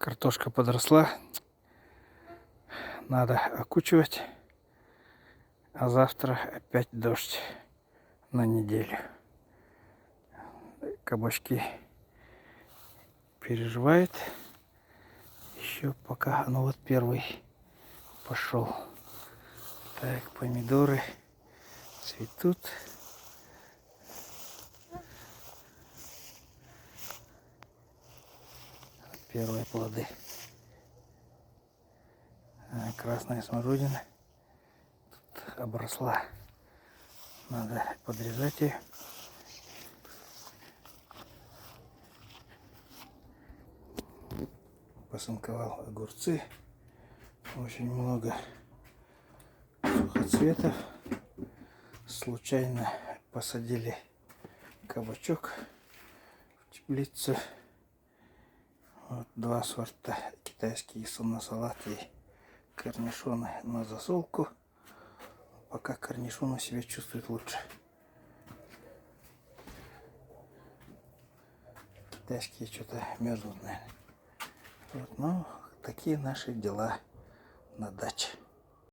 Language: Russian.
Картошка подросла. Надо окучивать. А завтра опять дождь на неделю. Кабачки переживает. Еще пока. Ну вот первый пошел. Так, помидоры цветут. Первые плоды. Красная смородина тут обросла. Надо подрезать ее. Посынковал огурцы. Очень много сухоцветов. Случайно посадили кабачок в теплицу. Вот два сорта: китайские салат и корнишоны на засолку. Пока корнишоны себя чувствуют лучше. Китайские что-то мерзнут, наверное. Вот, ну, такие наши дела на даче.